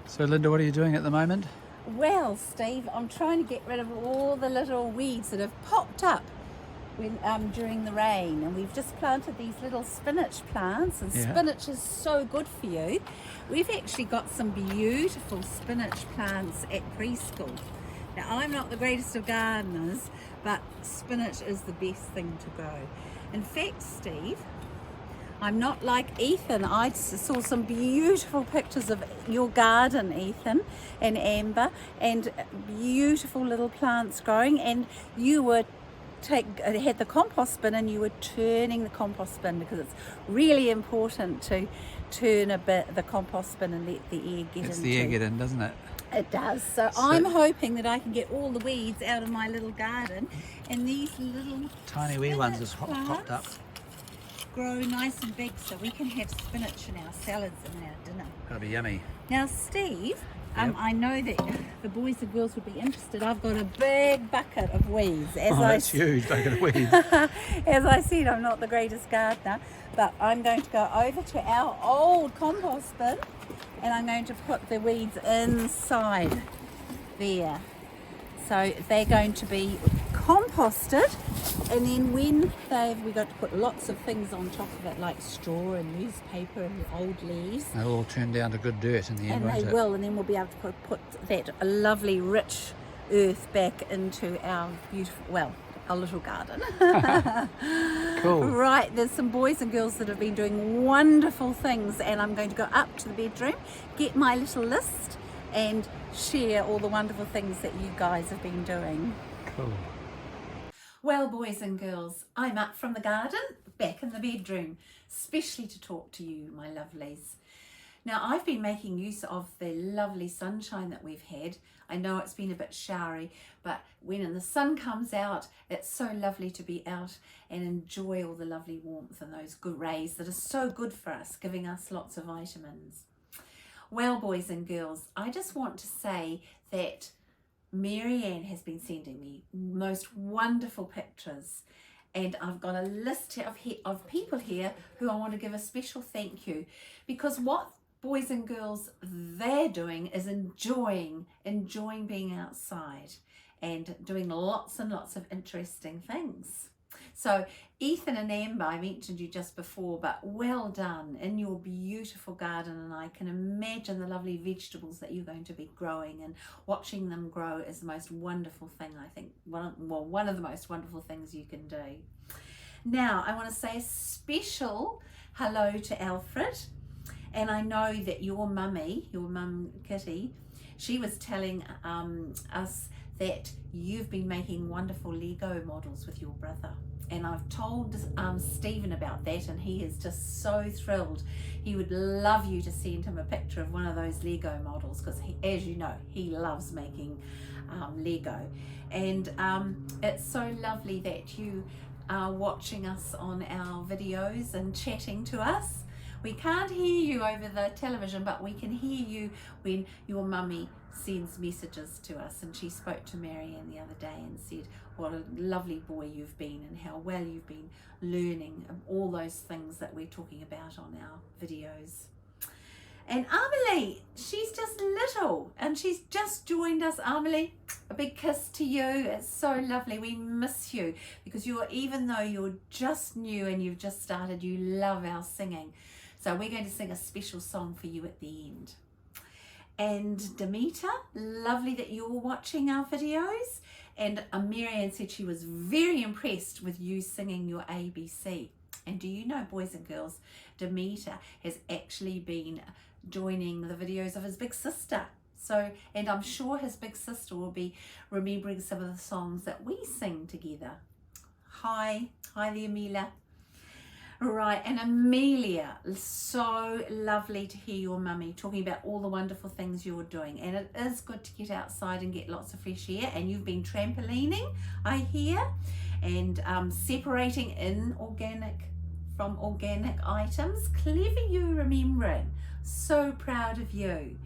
So Linda, what are you doing at the moment? Well, Steve, I'm trying to get rid of all the little weeds that have popped up during the rain, and we've just planted these little spinach plants, and Yeah. spinach is so good for you. We've actually got some beautiful spinach plants at preschool. Now, I'm not the greatest of gardeners, but spinach is the best thing to go. In fact, Steve, I'm not like Ethan. I saw some beautiful pictures of your garden, Ethan and Amber, and beautiful little plants growing, and you were had the compost bin and you were turning the compost bin, because it's really important to turn a bit the compost bin and let the air get in. It's the air get in, doesn't it? It does. So I'm hoping that I can get all the weeds out of my little garden, and these little Tiny wee ones have spinach popped up. plants grow nice and big, so we can have spinach in our salads and our dinner. That'll be yummy. Now, Steve, Yep. I know that the boys and girls would be interested. I've got a big bucket of weeds. That's huge, bucket of weeds. As I said, I'm not the greatest gardener, but I'm going to go over to our old compost bin, and I'm going to put the weeds inside there. So they're going to be composted, and then when we've got to put lots of things on top of it, like straw and newspaper and old leaves. They'll all turn down to good dirt in the end, And won't they it? will, and then we'll be able to put that lovely rich earth back into our beautiful, our little garden. Cool. Right, there's some boys and girls that have been doing wonderful things, and I'm going to go up to the bedroom, get my little list, and share all the wonderful things that you guys have been doing. Cool. Well, boys and girls, I'm up from the garden, back in the bedroom, especially to talk to you, my lovelies. Now, I've been making use of the lovely sunshine that we've had. I know it's been a bit showery, but when the sun comes out, it's so lovely to be out and enjoy all the lovely warmth and those good rays that are so good for us, giving us lots of vitamins. Well, boys and girls, I just want to say that Marianne has been sending me most wonderful pictures, and I've got a list of people here who I want to give a special thank you, because what boys and girls they're doing is enjoying being outside and doing lots and lots of interesting things. So Ethan and Amber, I mentioned you just before, but well done in your beautiful garden, and I can imagine the lovely vegetables that you're going to be growing, and watching them grow is the most wonderful thing, I think. One of the most wonderful things you can do. Now, I want to say a special hello to Alfred, and I know that your mum Kitty, she was telling us that you've been making wonderful Lego models with your brother. And I've told Stephen about that, and he is just so thrilled. He would love you to send him a picture of one of those Lego models, because as you know, he loves making Lego. And it's so lovely that you are watching us on our videos and chatting to us. We can't hear you over the television, but we can hear you when your mummy sends messages to us. And she spoke to Marianne the other day and said what a lovely boy you've been, and how well you've been learning all those things that we're talking about on our videos. And Amelie, she's just little, and she's just joined us. Amelie, a big kiss to you. It's so lovely. We miss you, because even though you're just new and you've just started, you love our singing. So we're going to sing a special song for you at the end. And Demeter, lovely that you're watching our videos. And Marianne said she was very impressed with you singing your ABC. And do you know, boys and girls, Demeter has actually been joining the videos of his big sister. So, and I'm sure his big sister will be remembering some of the songs that we sing together. Hi there, Amelia. Right, and Amelia, so lovely to hear your mummy talking about all the wonderful things you're doing. And it is good to get outside and get lots of fresh air. And you've been trampolining, I hear, and separating in from organic items. Clever you remembering. So proud of you.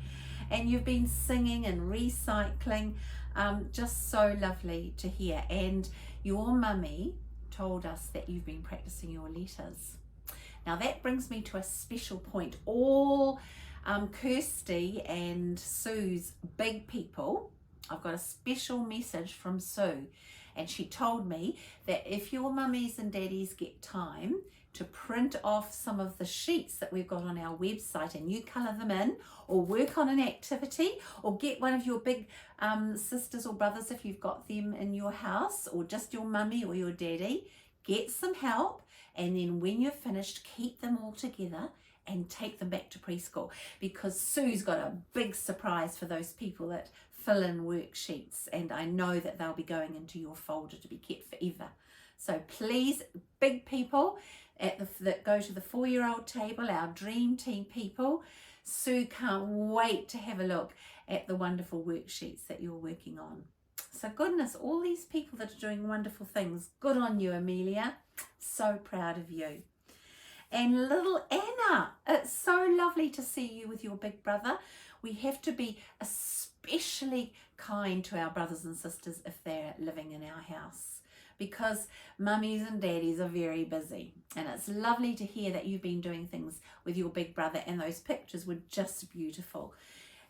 And you've been singing and recycling. Just so lovely to hear. And your mummy told us that you've been practicing your letters. Now that brings me to a special point. All Kirsty and Sue's Big People, I've got a special message from Sue, and she told me that if your mummies and daddies get time to print off some of the sheets that we've got on our website and you colour them in, or work on an activity, or get one of your big sisters or brothers if you've got them in your house, or just your mummy or your daddy, get some help, and then when you're finished, keep them all together and take them back to preschool, because Sue's got a big surprise for those people that fill in worksheets, and I know that they'll be going into your folder to be kept forever. So please, Big People that go to the 4-year-old table, our dream team people, Sue can't wait to have a look at the wonderful worksheets that you're working on. So goodness, all these people that are doing wonderful things, good on you, Amelia. So proud of you. And little Anna, it's so lovely to see you with your big brother. We have to be especially kind to our brothers and sisters if they're living in our house, because mummies and daddies are very busy. And it's lovely to hear that you've been doing things with your big brother, and those pictures were just beautiful.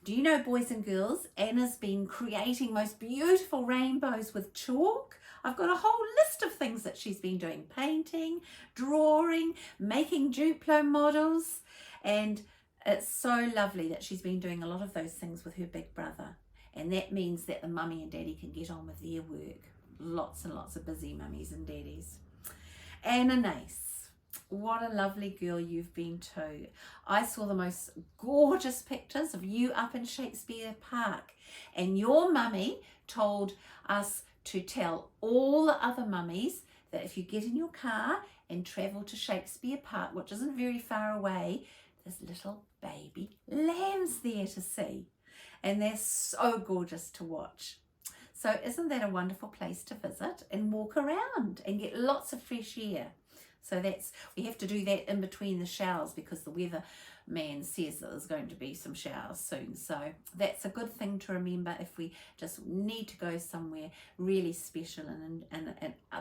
Do you know, boys and girls, Anna's been creating most beautiful rainbows with chalk. I've got a whole list of things that she's been doing: painting, drawing, making Duplo models, and it's so lovely that she's been doing a lot of those things with her big brother. And that means that the mummy and daddy can get on with their work. Lots and lots of busy mummies and daddies. Anna Nace, what a lovely girl you've been too. I saw the most gorgeous pictures of you up in Shakespeare Park, and your mummy told us to tell all the other mummies that if you get in your car and travel to Shakespeare Park, which isn't very far away, there's little baby lambs there to see, and they're so gorgeous to watch. So isn't that a wonderful place to visit and walk around and get lots of fresh air? So we have to do that in between the showers, because the weather man says that there's going to be some showers soon. So that's a good thing to remember if we just need to go somewhere really special, and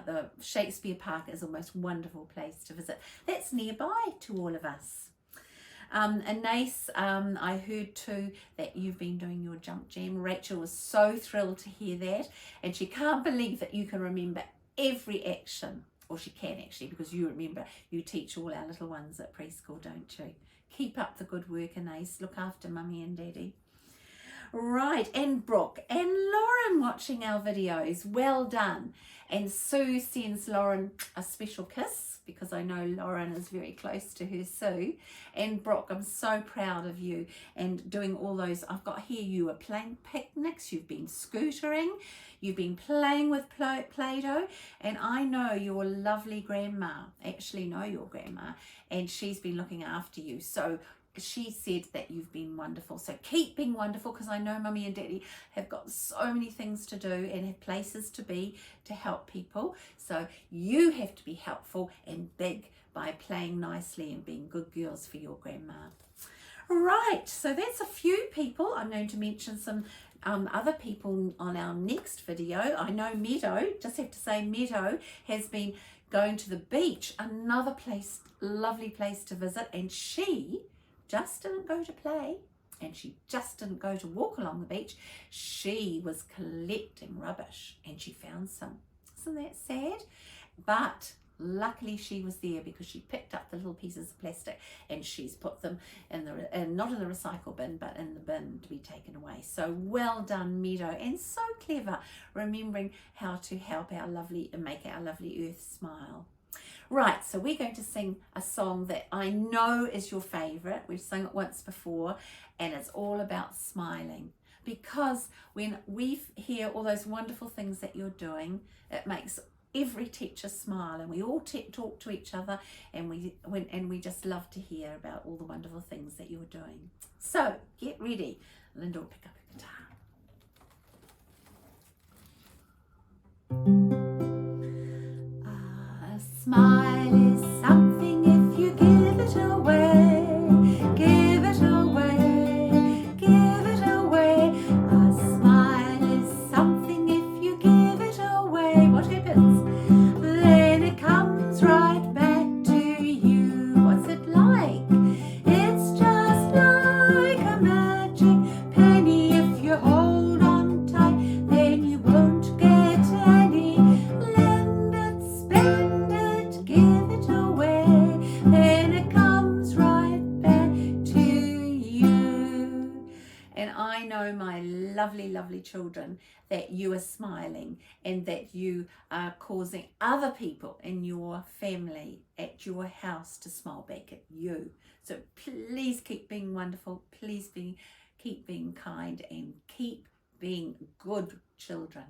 the Shakespeare Park is a most wonderful place to visit. That's nearby to all of us. Anais, I heard too that you've been doing your jump jam. Rachel was so thrilled to hear that, and she can't believe that you can remember every action. Or she can actually, because you remember, you teach all our little ones at preschool, don't you? Keep up the good work, Anais. Look after mummy and daddy. Right, and Brooke and Lauren watching our videos. Well done. And Sue sends Lauren a special kiss, because I know Lauren is very close to her Sue. And Brooke, I'm so proud of you and doing all those. I've got here, you were playing picnics, you've been scootering, you've been playing with Play-Doh, and I know your lovely grandma, actually know your grandma, and she's been looking after you. So she said that you've been wonderful. So keep being wonderful, because I know mummy and daddy have got so many things to do and have places to be to help people. So you have to be helpful and big by playing nicely and being good girls for your grandma. Right, so that's a few people. I'm going to mention some other people on our next video. I know Meadow, just have to say Meadow has been going to the beach, another place, lovely place to visit, and she just didn't go to play, and she just didn't go to walk along the beach. She was collecting rubbish, and she found some. Isn't that sad? But luckily she was there, because she picked up the little pieces of plastic and she's put them in not in the recycle bin, but in the bin to be taken away. So well done, Meadow, and so clever, remembering how to help our lovely and make our lovely earth smile. Right, so we're going to sing a song that I know is your favourite. We've sung it once before, and it's all about smiling. Because when we hear all those wonderful things that you're doing, it makes every teacher smile, and we all talk to each other, and we just love to hear about all the wonderful things that you're doing. So get ready. Lynda will pick up her guitar. Smile is something if you give it away, give it away, give it away. A smile is something if you give it away. What happens? Then it comes right back to you. What's it like? It's just like lovely children, that you are smiling and that you are causing other people in your family, at your house, to smile back at you. So please keep being wonderful, please keep being kind, and keep being good children.